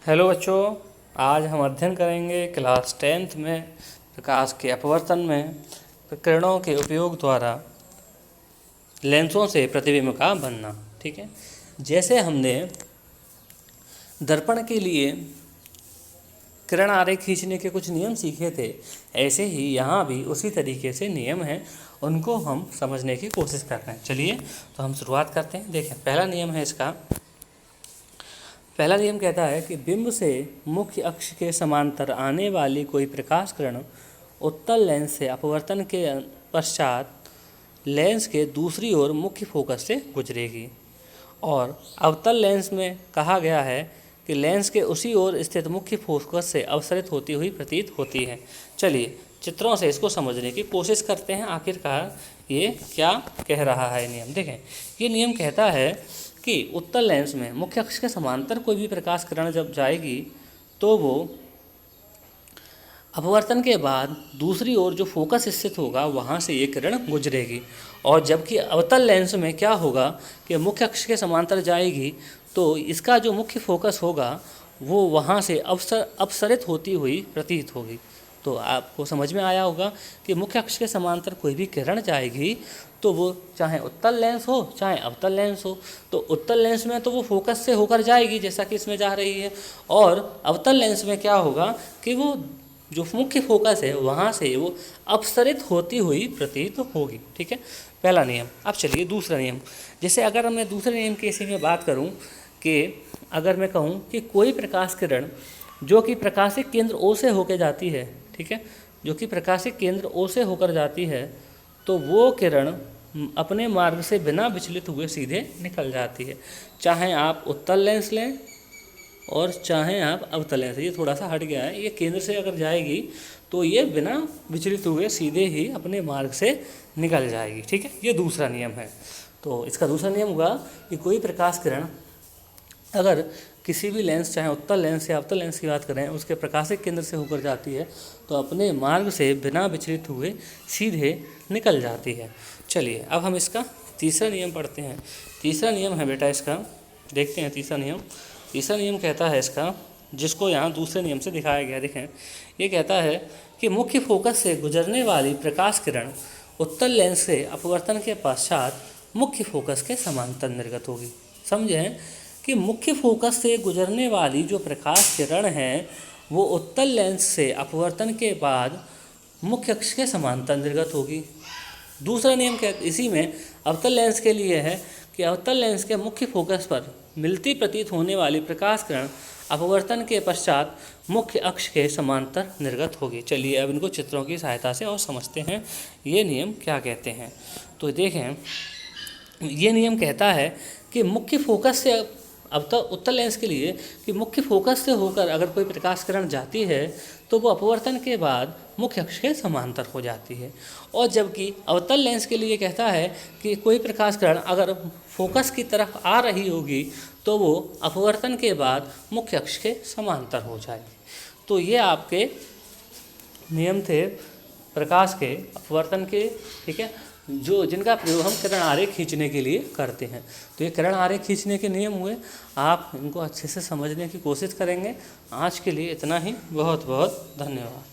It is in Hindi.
हेलो बच्चों, आज हम अध्ययन करेंगे क्लास 10th में प्रकाश के अपवर्तन में किरणों के उपयोग द्वारा लेंसों से प्रतिबिंब का बनना। ठीक है, जैसे हमने दर्पण के लिए किरण आरेख खींचने के कुछ नियम सीखे थे, ऐसे ही यहाँ भी उसी तरीके से नियम हैं, उनको हम समझने की कोशिश कर रहे हैं। चलिए तो हम शुरुआत करते हैं। देखें, पहला नियम है इसका। पहला नियम कहता है कि बिंब से मुख्य अक्ष के समांतर आने वाली कोई प्रकाश किरण उत्तल लेंस से अपवर्तन के पश्चात लेंस के दूसरी ओर मुख्य फोकस से गुजरेगी। और अवतल लेंस में कहा गया है कि लेंस के उसी ओर स्थित मुख्य फोकस से अपसरित होती हुई प्रतीत होती है। चलिए चित्रों से इसको समझने की कोशिश करते हैं, आखिरकार ये क्या कह रहा है नियम। देखें, ये नियम कहता है कि उत्तल लेंस में मुख्य अक्ष के समांतर कोई भी प्रकाश किरण जब जाएगी तो वो अपवर्तन के बाद दूसरी ओर जो फोकस स्थित होगा वहाँ से ये किरण गुजरेगी। और जबकि अवतल लेंस में क्या होगा कि मुख्य अक्ष के समांतर जाएगी तो इसका जो मुख्य फोकस होगा वो वहाँ से अपसरित होती हुई प्रतीत होगी। तो आपको समझ में आया होगा कि मुख्य अक्ष के समांतर कोई भी किरण जाएगी तो वो चाहे उत्तल लेंस हो चाहे अवतल लेंस हो, तो उत्तल लेंस में तो वो फोकस से होकर जाएगी जैसा कि इसमें जा रही है, और अवतल लेंस में क्या होगा कि वो जो मुख्य फोकस है वहाँ से वो अपसरित होती हुई प्रतीत होगी। ठीक है, पहला नियम। अब चलिए दूसरा नियम। जैसे अगर मैं दूसरे नियम की इसी में बात करूँ कि अगर मैं कहूँ कि कोई प्रकाश किरण जो कि प्रकाशिक केंद्र ओ से होकर जाती है, ठीक है, जो कि प्रकाशिक केंद्र ओ से होकर जाती है, तो वो किरण अपने मार्ग से बिना विचलित हुए सीधे निकल जाती है। चाहे आप उत्तल लेंस लें और चाहे आप अवतल लेंस, ये थोड़ा सा हट गया है, ये केंद्र से अगर जाएगी तो ये बिना विचलित हुए सीधे ही अपने मार्ग से निकल जाएगी। ठीक है, ये दूसरा नियम है। तो इसका दूसरा नियम होगा कि कोई प्रकाश किरण अगर किसी भी लेंस, चाहे उत्तल लेंस या अवतल लेंस की बात करें, उसके प्रकाशिक केंद्र से होकर जाती है तो अपने मार्ग से बिना विचलित हुए सीधे निकल जाती है। चलिए अब हम इसका तीसरा नियम पढ़ते हैं। तीसरा नियम है बेटा इसका, देखते हैं तीसरा नियम। तीसरा नियम कहता है इसका, जिसको यहाँ दूसरे नियम से दिखाया गया। देखें, ये कहता है कि मुख्य फोकस से गुजरने वाली प्रकाश किरण उत्तल लेंस से अपवर्तन के पश्चात मुख्य फोकस के समांतर निर्गत होगी। समझें कि मुख्य फोकस से गुजरने वाली जो प्रकाश किरण है वो उत्तल लेंस से अपवर्तन के बाद मुख्य अक्ष के समांतर निर्गत होगी। दूसरा नियम इसी में अवतल लेंस के लिए है कि अवतल लेंस के मुख्य फोकस पर मिलती प्रतीत होने वाली प्रकाश किरण अपवर्तन के पश्चात मुख्य अक्ष के समांतर निर्गत होगी। चलिए अब इनको चित्रों की सहायता से और समझते हैं ये नियम क्या कहते हैं। तो देखें, ये नियम कहता है कि मुख्य फोकस से अब तो उत्तल लेंस के लिए कि मुख्य फोकस से होकर अगर कोई प्रकाश किरण जाती है तो वो अपवर्तन के बाद मुख्य अक्ष के समांतर हो जाती है। और जबकि अवतल लेंस के लिए कहता है कि कोई प्रकाश किरण अगर फोकस की तरफ आ रही होगी तो वो अपवर्तन के बाद मुख्य अक्ष के समांतर हो जाएगी। तो ये आपके नियम थे प्रकाश के अपवर्तन के, ठीक है, जिनका प्रयोग हम किरण आरेख खींचने के लिए करते हैं। तो ये किरण आरेख खींचने के नियम हुए, आप इनको अच्छे से समझने की कोशिश करेंगे। आज के लिए इतना ही, बहुत बहुत धन्यवाद।